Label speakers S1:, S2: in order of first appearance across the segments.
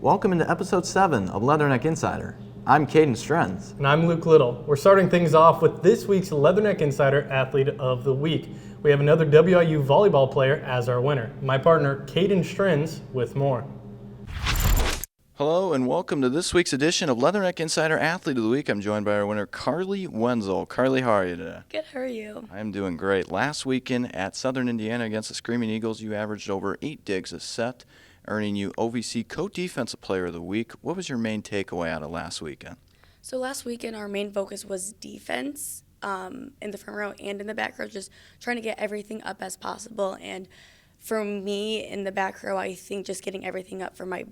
S1: Welcome into episode 7 of Leatherneck Insider. I'm Caden Strenz.
S2: And I'm Luke Little. We're starting things off with this week's Leatherneck Insider Athlete of the Week. We have another WIU volleyball player as our winner. My partner, Caden Strenz, with more.
S1: Hello and welcome to this week's edition of Leatherneck Insider Athlete of the Week. I'm joined by our winner, Carly Wenzel. Carly, how are you today?
S3: Good, how are you?
S1: I'm doing great. Last weekend at Southern Indiana against the Screaming Eagles, you averaged over 8 digs a set, earning you OVC Co-Defensive Player of the Week. What was your main takeaway out of last weekend?
S3: So last weekend, our main focus was defense in the front row and in the back row, just trying to get everything up as possible. And for me, in the back row, I think just getting everything up for my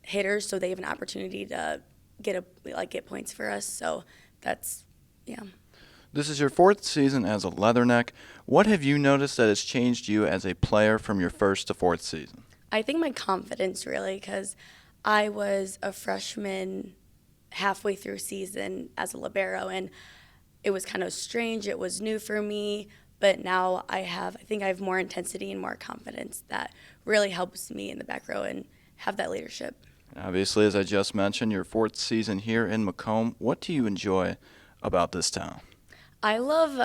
S3: hitters so they have an opportunity to get points for us. So that's, yeah.
S1: This is your 4th season as a Leatherneck. What have you noticed that has changed you as a player from your 1st to 4th season?
S3: I think my confidence, really, because I was a freshman halfway through season as a libero, and it was kind of strange. It was new for me. But now I think I have more intensity and more confidence that really helps me in the back row and have that leadership.
S1: Obviously, as I just mentioned, your 4th season here in Macomb. What do you enjoy about this town?
S3: I love,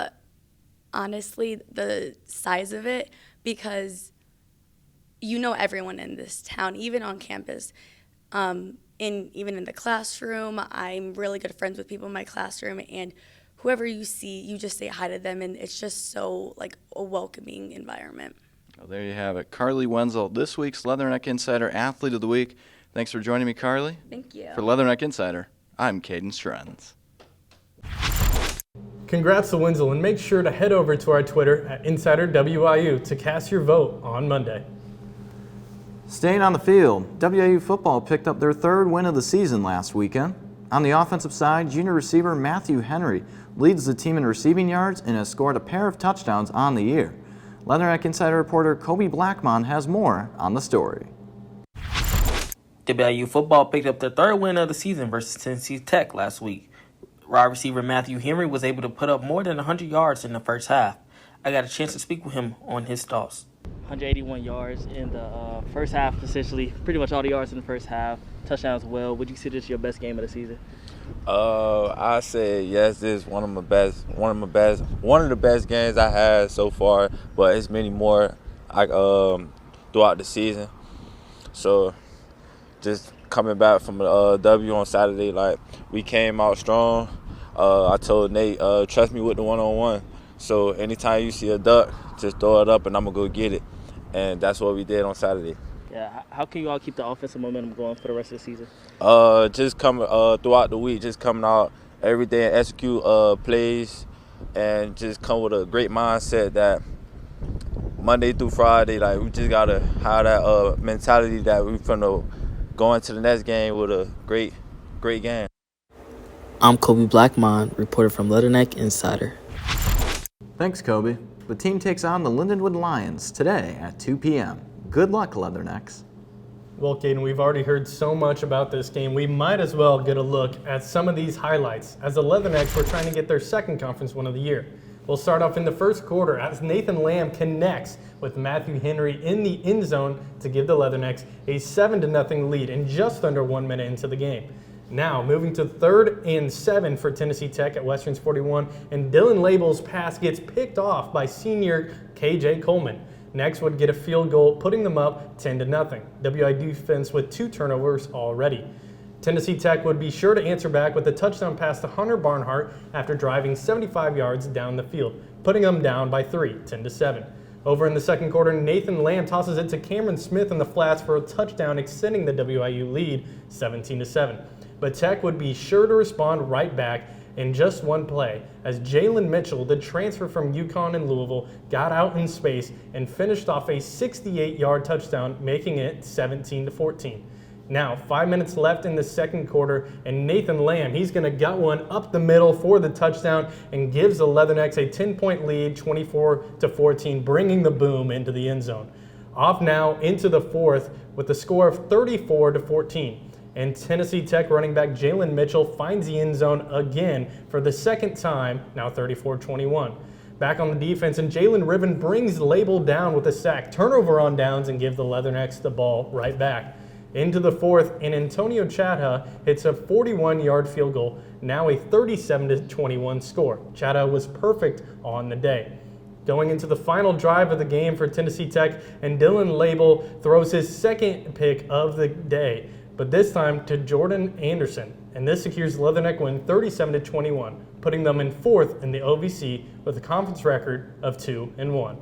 S3: honestly, the size of it because you know everyone in this town, even on campus. Even in the classroom, I'm really good friends with people in my classroom, and whoever you see, you just say hi to them, and it's just so like a welcoming environment.
S1: Well, there you have it. Carly Wenzel, this week's Leatherneck Insider Athlete of the Week. Thanks for joining me, Carly.
S3: Thank you.
S1: For Leatherneck Insider, I'm Caden Strenz.
S2: Congrats to Wenzel, and make sure to head over to our Twitter at InsiderWIU to cast your vote on Monday.
S1: Staying on the field, WIU football picked up their 3rd win of the season last weekend. On the offensive side, junior receiver Matthew Henry leads the team in receiving yards and has scored a pair of touchdowns on the year. Leatherneck Insider reporter Kobe Blackmon has more on the story.
S4: WIU football picked up their 3rd win of the season versus Tennessee Tech last week. Wide receiver Matthew Henry was able to put up more than 100 yards in the first half. I got a chance to speak with him on his thoughts.
S5: 181 yards in the first half, essentially. Pretty much all the yards in the first half. Touchdowns as well. Would you consider this your best game of the season?
S6: I say yes. This is one of the best games I had so far. But it's many more throughout the season. So just coming back from a W on Saturday, like we came out strong. I told Nate, trust me with the one-on-one. So anytime you see a duck, just throw it up and I'm gonna go get it. And that's what we did on Saturday.
S5: Yeah, how can you all keep the offensive momentum going for the rest of the season?
S6: Just coming throughout the week, just coming out every day and execute plays, and just come with a great mindset that Monday through Friday, like we just gotta have that mentality that we're gonna go into the next game with a great game.
S4: I'm Kobe Blackmon, reporter from Leatherneck Insider.
S1: Thanks, Kobe. The team takes on the Lindenwood Lions today at 2 p.m. Good luck, Leathernecks.
S2: Well, Caden, we've already heard so much about this game. We might as well get a look at some of these highlights as the Leathernecks were trying to get their 2nd conference win of the year. We'll start off in the first quarter as Nathan Lamb connects with Matthew Henry in the end zone to give the Leathernecks a 7-0 lead in just under 1 minute into the game. Now, moving to 3rd and 7 for Tennessee Tech at Western's 41, and Dylan Label's pass gets picked off by senior KJ Coleman. Next would get a field goal, putting them up 10-0. WI defense with 2 turnovers already. Tennessee Tech would be sure to answer back with a touchdown pass to Hunter Barnhart after driving 75 yards down the field, putting them down by 3, 10-7. Over in the second quarter, Nathan Lamb tosses it to Cameron Smith in the flats for a touchdown, extending the WIU lead 17-7. But Tech would be sure to respond right back in just one play as Jalen Mitchell, the transfer from UConn and Louisville, got out in space and finished off a 68-yard touchdown, making it 17-14. Now, 5 minutes left in the second quarter, and Nathan Lamb, he's going to gut one up the middle for the touchdown and gives the Leathernecks a 10-point lead, 24-14, bringing the boom into the end zone. Off now into the 4th with a score of 34-14. And Tennessee Tech running back Jalen Mitchell finds the end zone again for the 2nd time, now 34-21. Back on the defense, and Jalen Riven brings Label down with a sack, turnover on downs, and give the Leathernecks the ball right back. Into the fourth, and Antonio Chadha hits a 41-yard field goal, now a 37-21 score. Chadha was perfect on the day. Going into the final drive of the game for Tennessee Tech, and Dylan Label throws his second pick of the day, but this time to Jordan Anderson, and this secures the Leatherneck win 37-21, putting them in fourth in the OVC with a conference record of 2-1.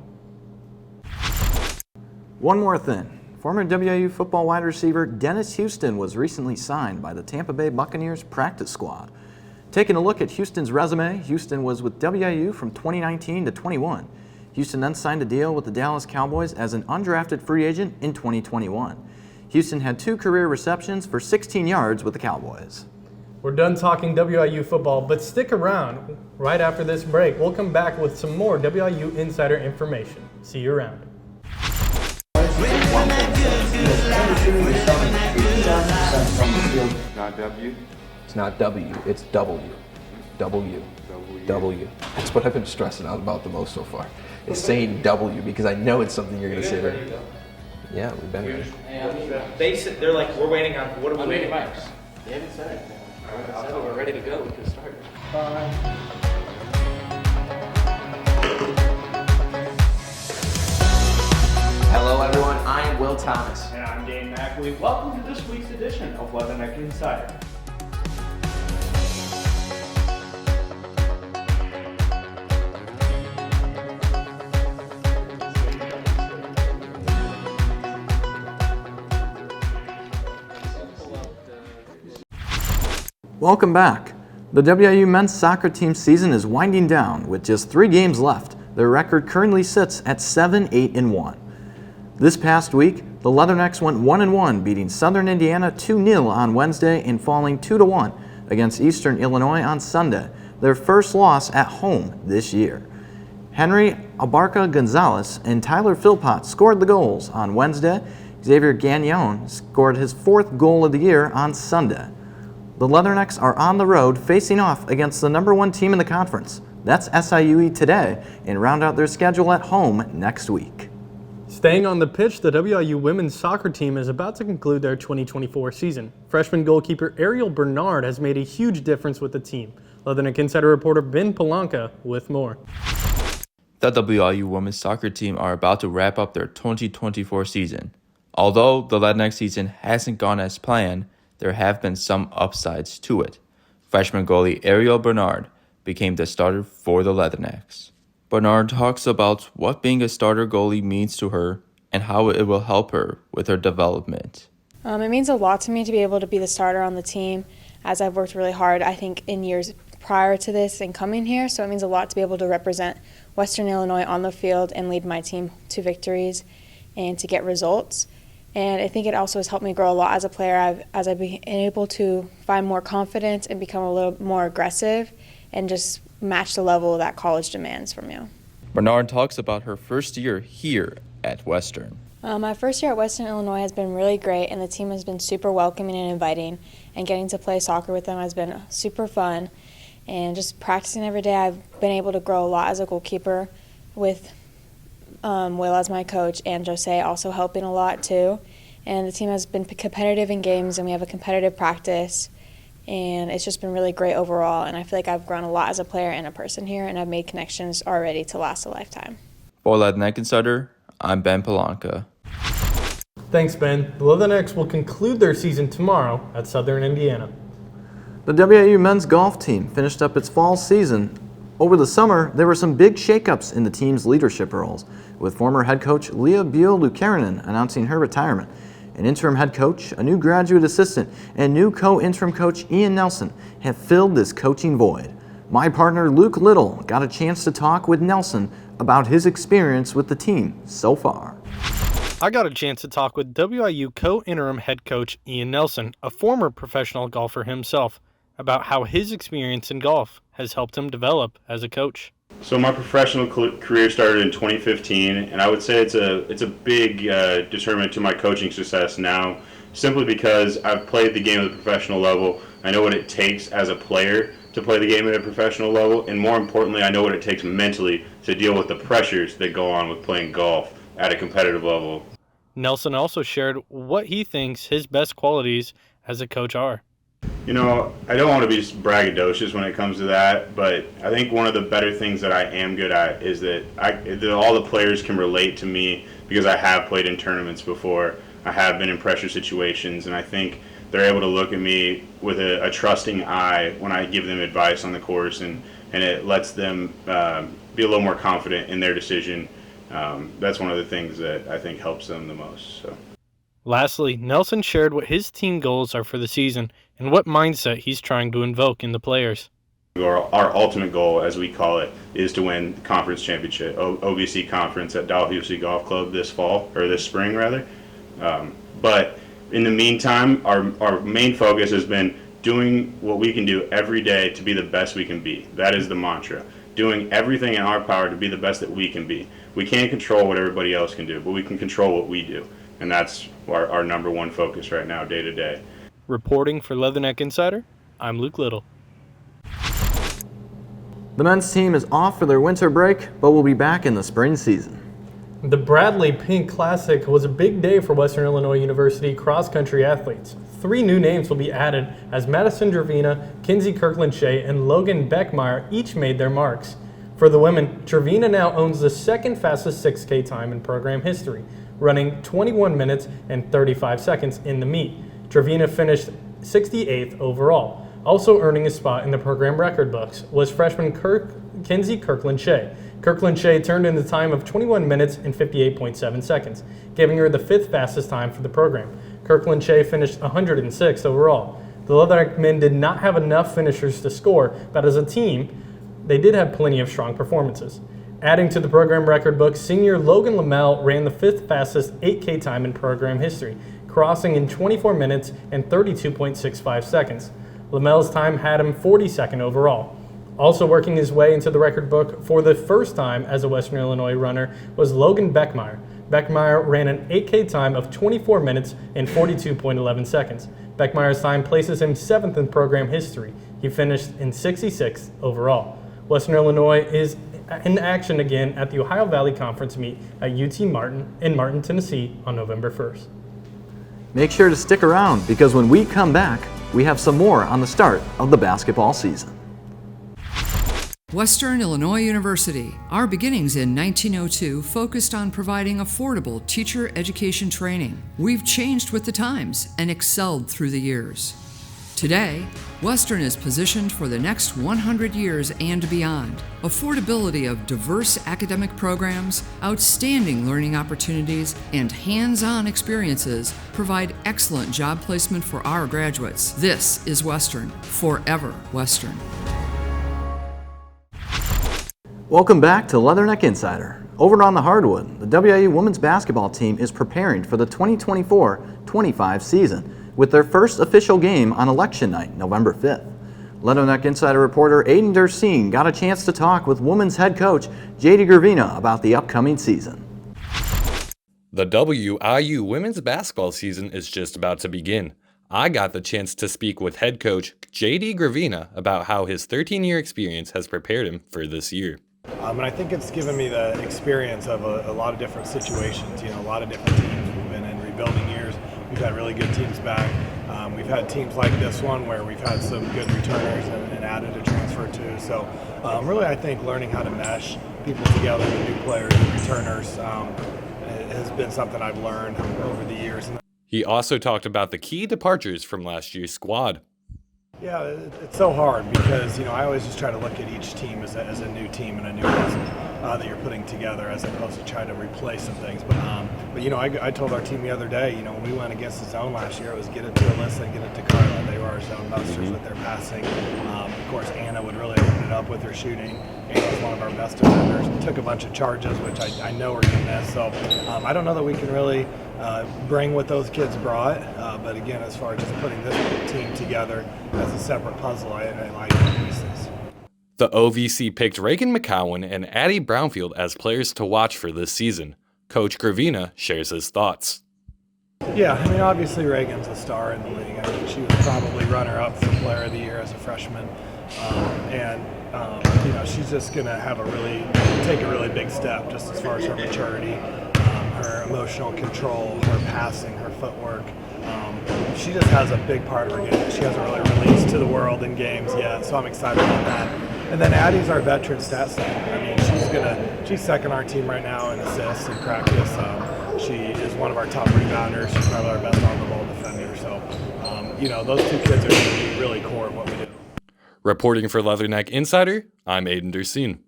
S1: One more thing. Former WIU football wide receiver Dennis Houston was recently signed by the Tampa Bay Buccaneers practice squad. Taking a look at Houston's resume, Houston was with WIU from 2019 to 21. Houston then signed a deal with the Dallas Cowboys as an undrafted free agent in 2021. Houston had 2 career receptions for 16 yards with the Cowboys.
S2: We're done talking WIU football, but stick around. Right after this break, we'll come back with some more WIU insider information. See you around.
S7: Not W.
S8: It's not W, it's W. W. W. That's what I've been stressing out about the most so far. It's saying W because I know it's something you're going to say there. Yeah, we've been ready.
S4: They're like, we're waiting on, what are we waiting on?
S5: They haven't said anything. We're ready to go. We can start.
S9: Hello everyone, I am Will Thomas.
S10: And I'm Dane Mackley. Welcome to this week's edition of Leatherneck Insider.
S1: Welcome back. The WIU men's soccer team season is winding down with just 3 games left. Their record currently sits at 7-8-1. This past week, the Leathernecks went 1-1, beating Southern Indiana 2-0 on Wednesday and falling 2-1 against Eastern Illinois on Sunday, their first loss at home this year. Henry Abarca Gonzalez and Tyler Philpott scored the goals on Wednesday. Xavier Gagnon scored his 4th goal of the year on Sunday. The Leathernecks are on the road facing off against the number 1 team in the conference. That's SIUE today, and round out their schedule at home next week.
S2: Staying on the pitch, the WIU women's soccer team is about to conclude their 2024 season. Freshman goalkeeper Ariel Bernard has made a huge difference with the team. Leatherneck Insider reporter Ben Polanca with more.
S11: The WIU women's soccer team are about to wrap up their 2024 season. Although the Leatherneck season hasn't gone as planned, there have been some upsides to it. Freshman goalie Ariel Bernard became the starter for the Leathernecks. Bernard talks about what being a starter goalie means to her and how it will help her with her development.
S12: It means a lot to me to be able to be the starter on the team, as I've worked really hard, I think, in years prior to this and coming here. So it means a lot to be able to represent Western Illinois on the field and lead my team to victories and to get results. And I think it also has helped me grow a lot as a player as I've been able to find more confidence and become a little more aggressive and just match the level that college demands from you.
S11: Bernard talks about her first year here at Western.
S12: My first year at Western Illinois has been really great, and the team has been super welcoming and inviting, and getting to play soccer with them has been super fun. And just practicing every day, I've been able to grow a lot as a goalkeeper with Will as my coach, and Jose also helping a lot too. And the team has been competitive in games, and we have a competitive practice, and it's just been really great overall. And I feel like I've grown a lot as a player and a person here, and I've made connections already to last a lifetime.
S11: For Leatherneck Insider, I'm Ben Polanca.
S2: Thanks, Ben. The Leathernecks will conclude their season tomorrow at Southern Indiana.
S1: The WIU men's golf team finished up its fall season. Over the summer, there were some big shakeups in the team's leadership roles, with former head coach Leah Buell-Lukarinen announcing her retirement. An interim head coach, a new graduate assistant, and new co-interim coach Ian Nelson have filled this coaching void. My partner Luke Little got a chance to talk with Nelson about his experience with the team so far.
S2: I got a chance to talk with WIU co-interim head coach Ian Nelson, a former professional golfer himself, about how his experience in golf has helped him develop as a coach.
S13: So my professional career started in 2015, and I would say it's a big determinant to my coaching success now, simply because I've played the game at the professional level. I know what it takes as a player to play the game at a professional level, and more importantly, I know what it takes mentally to deal with the pressures that go on with playing golf at a competitive level.
S2: Nelson also shared what he thinks his best qualities as a coach are.
S13: You know, I don't want to be braggadocious when it comes to that, but I think one of the better things that I am good at is that all the players can relate to me because I have played in tournaments before. I have been in pressure situations, and I think they're able to look at me with a trusting eye when I give them advice on the course, and it lets them be a little more confident in their decision. That's one of the things that I think helps them the most. So.
S2: Lastly, Nelson shared what his team goals are for the season and what mindset he's trying to invoke in the players.
S13: Our ultimate goal, as we call it, is to win the conference championship, OVC conference at Dalhousie Golf Club this spring rather. But in the meantime, our main focus has been doing what we can do every day to be the best we can be. That is the mantra. Doing everything in our power to be the best that we can be. We can't control what everybody else can do, but we can control what we do. And that's our number one focus right now, day to day.
S2: Reporting for Leatherneck Insider, I'm Luke Little.
S1: The men's team is off for their winter break, but will be back in the spring season.
S2: The Bradley Pink Classic was a big day for Western Illinois University cross-country athletes. 3 new names will be added as Madison Dravina, Kinsey Kirkland-Shea, and Logan Beckmeyer each made their marks. For the women, Dravina now owns the second fastest 6K time in program history, running 21 minutes and 35 seconds in the meet. Dravina finished 68th overall. Also earning a spot in the program record books was freshman Kinsey Kirkland-Shea. Kirkland-Shea turned in the time of 21 minutes and 58.7 seconds, giving her the 5th fastest time for the program. Kirkland-Shea finished 106th overall. The Leatherneck men did not have enough finishers to score, but as a team, they did have plenty of strong performances. Adding to the program record book, senior Logan Lamel ran the 5th fastest 8K time in program history, crossing in 24 minutes and 32.65 seconds. Lamel's time had him 42nd overall. Also working his way into the record book for the first time as a Western Illinois runner was Logan Beckmeyer. Beckmeyer ran an 8K time of 24 minutes and 42.11 seconds. Beckmeyer's time places him 7th in program history. He finished in 66th overall. Western Illinois is in action again at the Ohio Valley Conference meet at UT Martin in Martin, Tennessee on November 1st.
S1: Make sure to stick around because when we come back, we have some more on the start of the basketball season.
S7: Western Illinois University. Our beginnings in 1902 focused on providing affordable teacher education training. We've changed with the times and excelled through the years. Today, Western is positioned for the next 100 years and beyond. Affordability of diverse academic programs, outstanding learning opportunities, and hands-on experiences provide excellent job placement for our graduates. This is Western, forever Western.
S1: Welcome back to Leatherneck Insider. Over on the hardwood, the WIU women's basketball team is preparing for the 2024-25 season with their first official game on election night, November 5th. Leatherneck Insider reporter Aiden Dersine got a chance to talk with women's head coach JD Gravina about the upcoming season.
S14: The WIU women's basketball season is just about to begin. I got the chance to speak with head coach JD Gravina about how his 13-year experience has prepared him for this year.
S15: And I think it's given me the experience of a lot of different situations, a lot of different teams. We've been in rebuilding years. We've had really good teams back. We've had teams like this one where we've had some good returners and added a transfer too. So really I think learning how to mesh people together, the new players and returners, has been something I've learned over the years.
S14: He also talked about the key departures from last year's squad.
S15: Yeah, it's so hard because, I always just try to look at each team as a new team and a new puzzle that you're putting together as opposed to trying to replace some things. But I told our team the other day, when we went against the zone last year, it was get it to Alyssa and get it to Carla. They were our zone busters with their passing. Of course, Anna would really open it up with her shooting. Anna was one of our best defenders. Took a bunch of charges, which I know we're going to miss. So I don't know that we can really bring what those kids brought. But again, as far as just putting this team together as a separate puzzle, I like the pieces.
S14: The OVC picked Reagan McCowan and Addie Brownfield as players to watch for this season. Coach Gravina shares his thoughts.
S15: Yeah, obviously Reagan's a star in the league. I think she was probably runner-up for Player of the Year as a freshman. She's just going to have take a really big step just as far as her maturity, her emotional control, her passing, her footwork. She just has a big part of her game that she hasn't really released to the world in games yet, so I'm excited about that. And then Addie's our veteran stat center. I mean, she's second on our team right now in assists in practice. She is one of our top rebounders. She's probably our best on-the-ball defender. So, those two kids are going to be really core of what we do.
S14: Reporting for Leatherneck Insider, I'm Aiden Dursine.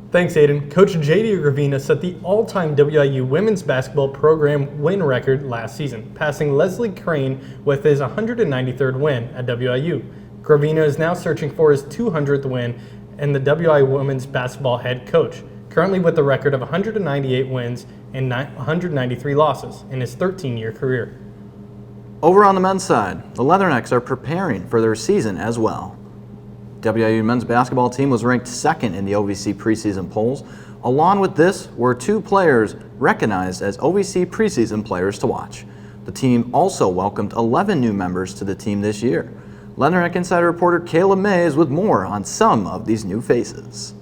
S2: Thanks, Aiden. Coach J.D. Gravina set the all-time WIU women's basketball program win record last season, passing Leslie Crane with his 193rd win at WIU. Gravina is now searching for his 200th win and the WIU women's basketball head coach, currently with a record of 198 wins and 193 losses in his 13-year career.
S1: Over on the men's side, the Leathernecks are preparing for their season as well. WIU men's basketball team was ranked second in the OVC preseason polls. Along with this were 2 players recognized as OVC preseason players to watch. The team also welcomed 11 new members to the team this year. Leatherneck Insider reporter Caleb Mays with more on some of these new faces.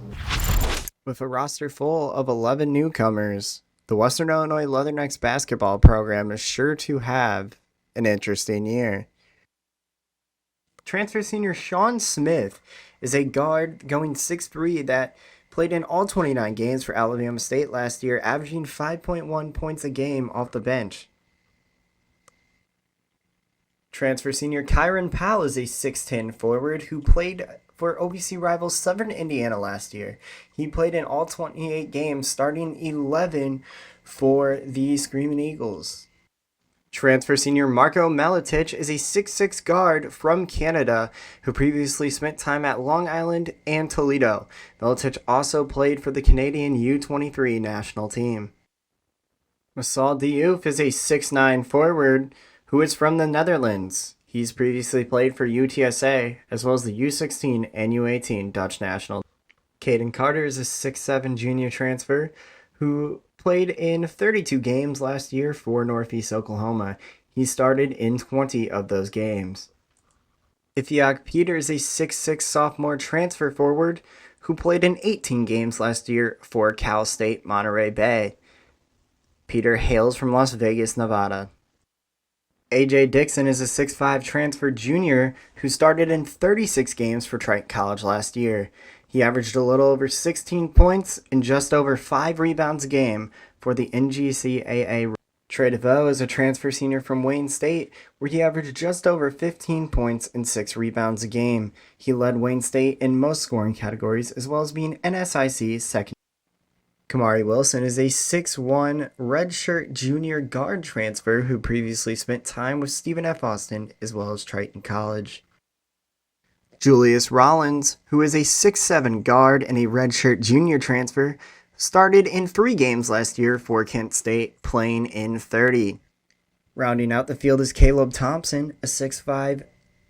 S16: With a roster full of 11 newcomers, the Western Illinois Leathernecks basketball program is sure to have an interesting year. Transfer senior Sean Smith is a guard going 6'3" that played in all 29 games for Alabama State last year, averaging 5.1 points a game off the bench. Transfer senior Kyron Powell is a 6'10" forward who played for OVC rival Southern Indiana last year. He played in all 28 games, starting 11 for the Screaming Eagles. Transfer senior Marco Maletich is a 6'6" guard from Canada who previously spent time at Long Island and Toledo. Maletich also played for the Canadian U23 national team. Masal Diouf is a 6'9" forward who is from the Netherlands. He's previously played for UTSA as well as the U16 and U18 Dutch national. Caden Carter is a 6'7" junior transfer who played in 32 games last year for Northeast Oklahoma. He started in 20 of those games. Ithiok Peters is a 6'6" sophomore transfer forward who played in 18 games last year for Cal State Monterey Bay. Peter hails from Las Vegas, Nevada. AJ Dixon is a 6'5" transfer junior who started in 36 games for Triton College last year. He averaged a little over 16 points and just over 5 rebounds a game for the NGCAA. Trey DeVoe is a transfer senior from Wayne State, where he averaged just over 15 points and 6 rebounds a game. He led Wayne State in most scoring categories, as well as being NSIC's second. Kamari Wilson is a 6'1" redshirt junior guard transfer who previously spent time with Stephen F. Austin, as well as Triton College. Julius Rollins, who is a 6'7" guard and a redshirt junior transfer, started in 3 games last year for Kent State, playing in 30. Rounding out the field is Caleb Thompson, a 6'5"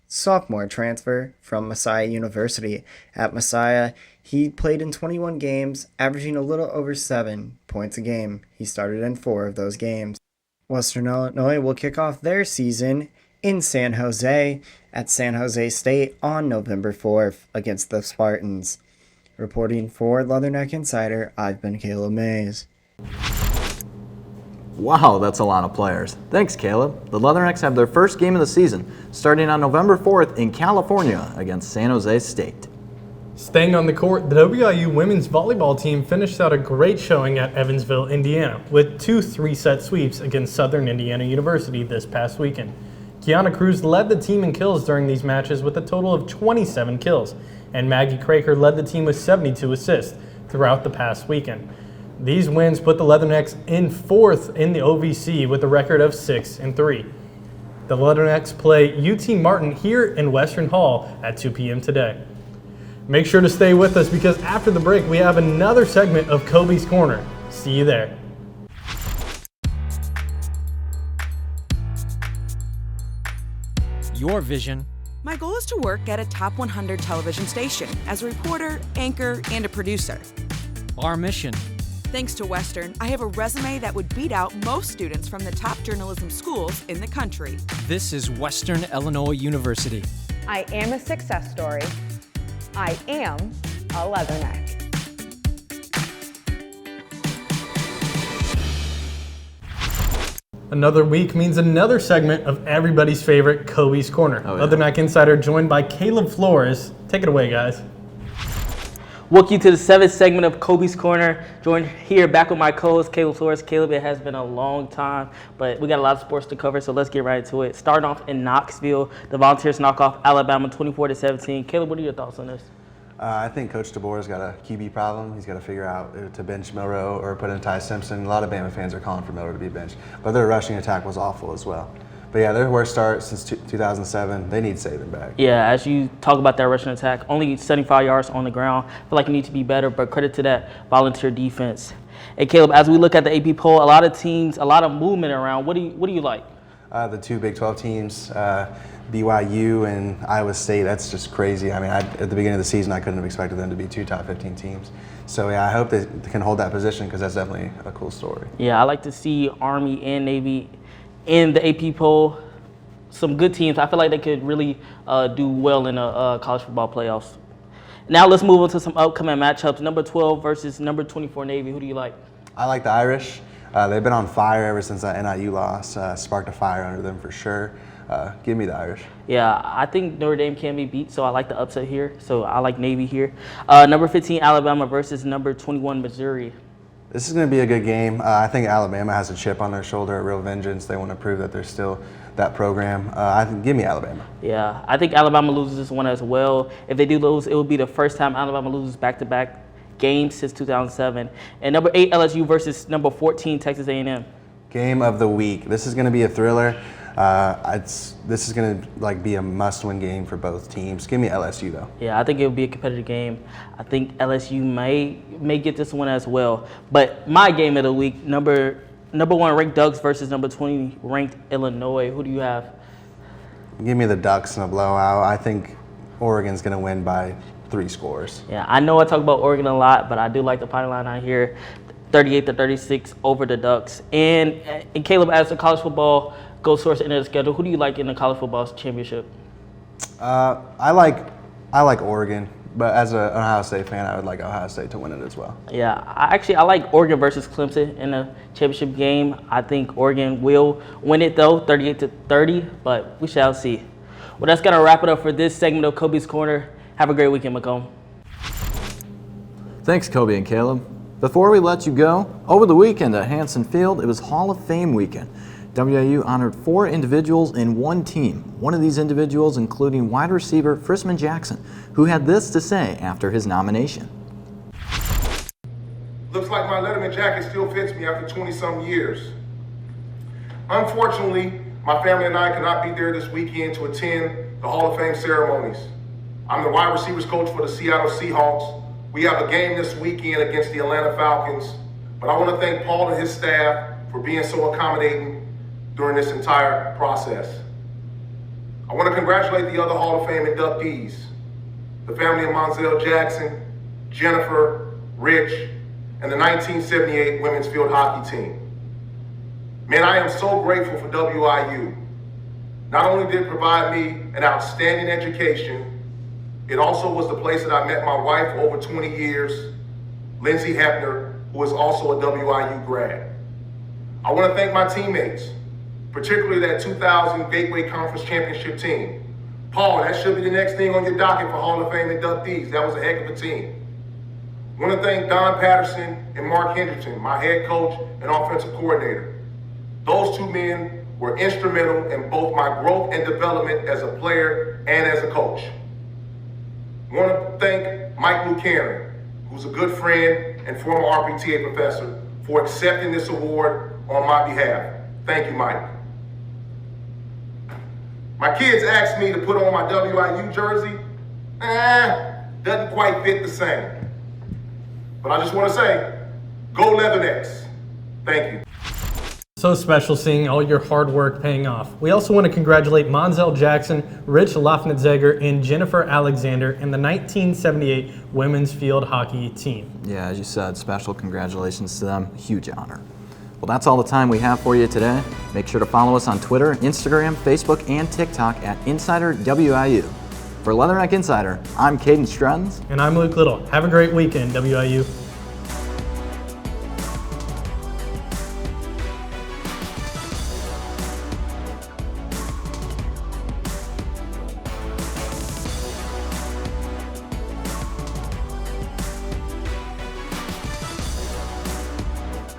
S16: sophomore transfer from Messiah University. At Messiah, he played in 21 games, averaging a little over 7 points a game. He started in 4 of those games. Western Illinois will kick off their season in San Jose at San Jose State on November 4th against the Spartans. Reporting for Leatherneck Insider, I've been Caleb Mays.
S1: Wow, that's a lot of players. Thanks, Caleb. The Leathernecks have their first game of the season starting on November 4th in California against San Jose State.
S2: Staying on the court, the WIU women's volleyball team finished out a great showing at Evansville, Indiana, with 2 3-set sweeps against Southern Indiana University this past weekend. Kiana Cruz led the team in kills during these matches with a total of 27 kills, and Maggie Craker led the team with 72 assists throughout the past weekend. These wins put the Leathernecks in 4th in the OVC with a record of 6-3. The Leathernecks play UT Martin here in Western Hall at 2 p.m. today. Make sure to stay with us because after the break we have another segment of Kobe's Corner. See you there.
S17: Your vision.
S18: My goal is to work at a top 100 television station as a reporter, anchor, and a producer.
S17: Our mission.
S18: Thanks to Western, I have a resume that would beat out most students from the top journalism schools in the country.
S17: This is Western Illinois University.
S19: I am a success story. I am a Leatherneck.
S2: Another week means another segment of everybody's favorite, Kobe's Corner. Leatherneck Insider joined by Caleb Flores. Take it away, guys.
S4: Welcome you to the 7th segment of Kobe's Corner. Joined here back with my co-host, Caleb Flores. Caleb, it has been a long time, but we got a lot of sports to cover, so let's get right into it. Starting off in Knoxville, the Volunteers knock off Alabama 24-17. Caleb, what are your thoughts on this?
S20: I think Coach DeBoer's got a QB problem. He's got to figure out to bench Milroe or put in Ty Simpson. A lot of Bama fans are calling for Milroe to be benched, but their rushing attack was awful as well. But yeah, their worst start since 2007. They need saving back.
S4: Yeah, as you talk about that rushing attack, only 75 yards on the ground. I feel like you need to be better, but credit to that Volunteer defense. Hey, Caleb, as we look at the AP poll, a lot of teams, a lot of movement around. What do you like?
S20: The two Big 12 teams, BYU and Iowa State, that's just crazy. I mean, at the beginning of the season, I couldn't have expected them to be two top 15 teams. So yeah, I hope they can hold that position because that's definitely a cool story.
S4: Yeah, I like to see Army and Navy in the AP poll. Some good teams. I feel like they could really do well in the college football playoffs. Now let's move on to some upcoming matchups. Number 12 versus number 24 Navy. Who do you like?
S20: I like the Irish. They've been on fire ever since that NIU loss. Sparked a fire under them for sure. Give me the Irish.
S4: Yeah, I think Notre Dame can be beat, so I like the upset here. So I like Navy here. Number 15 Alabama versus number 21 Missouri.
S20: This is going to be a good game. I think Alabama has a chip on their shoulder, a real vengeance. They want to prove that they're still that program. Give me Alabama.
S4: Yeah, I think Alabama loses this one as well. If they do lose, it will be the first time Alabama loses back-to-back games since 2007. And number 8 LSU versus number 14 Texas A&M.
S20: Game of the week. This is going to be a thriller. This is going to be a must-win game for both teams. Give me LSU though.
S4: Yeah, I think it will be a competitive game. I think LSU may get this one as well. But my game of the week, number 1 ranked Ducks versus number 20 ranked Illinois. Who do you have?
S20: Give me the Ducks in a blowout. I think Oregon's going to win by 3 scores.
S4: Yeah, I know I talk about Oregon a lot, but I do like the final line out here, 38-36 over the Ducks. And Caleb, as a college football go source in the schedule, who do you like in the college football championship?
S20: I like Oregon, but as an Ohio State fan, I would like Ohio State to win it as well.
S4: Yeah, I like Oregon versus Clemson in the championship game. I think Oregon will win it though, 38-30, but we shall see. Well, that's gonna wrap it up for this segment of Kobe's Corner. Have a great weekend, Macomb.
S1: Thanks, Kobe and Caleb. Before we let you go, over the weekend at Hanson Field, it was Hall of Fame weekend. WIU honored 4 individuals and 1 team. One of these individuals including wide receiver Frisman Jackson, who had this to say after his nomination.
S21: Looks like my Leatherneck jacket still fits me after 20-some years. Unfortunately, my family and I could not be there this weekend to attend the Hall of Fame ceremonies. I'm the wide receivers coach for the Seattle Seahawks. We have a game this weekend against the Atlanta Falcons, but I want to thank Paul and his staff for being so accommodating during this entire process. I want to congratulate the other Hall of Fame inductees, the family of Monzel Jackson, Jennifer, Rich, and the 1978 women's field hockey team. Man, I am so grateful for WIU. Not only did it provide me an outstanding education, it also was the place that I met my wife for over 20 years, Lindsay Hepner, who is also a WIU grad. I want to thank my teammates, particularly that 2000 Gateway Conference Championship team. Paul, that should be the next thing on your docket for Hall of Fame inductees. That was a heck of a team. I want to thank Don Patterson and Mark Hendrickson, my head coach and offensive coordinator. Those 2 men were instrumental in both my growth and development as a player and as a coach. I want to thank Mike Buchanan, who's a good friend and former RPTA professor, for accepting this award on my behalf. Thank you, Mike. My kids asked me to put on my WIU jersey. Doesn't quite fit the same. But I just want to say, go Leathernecks. Thank you.
S2: So special seeing all your hard work paying off. We also want to congratulate Monzel Jackson, Rich Lafnitzeger, and Jennifer Alexander and the 1978 women's field hockey team.
S1: Yeah, as you said, special congratulations to them. Huge honor. Well, that's all the time we have for you today. Make sure to follow us on Twitter, Instagram, Facebook, and TikTok at InsiderWIU. For Leatherneck Insider, I'm Caden Struns.
S2: And I'm Luke Little. Have a great weekend, WIU.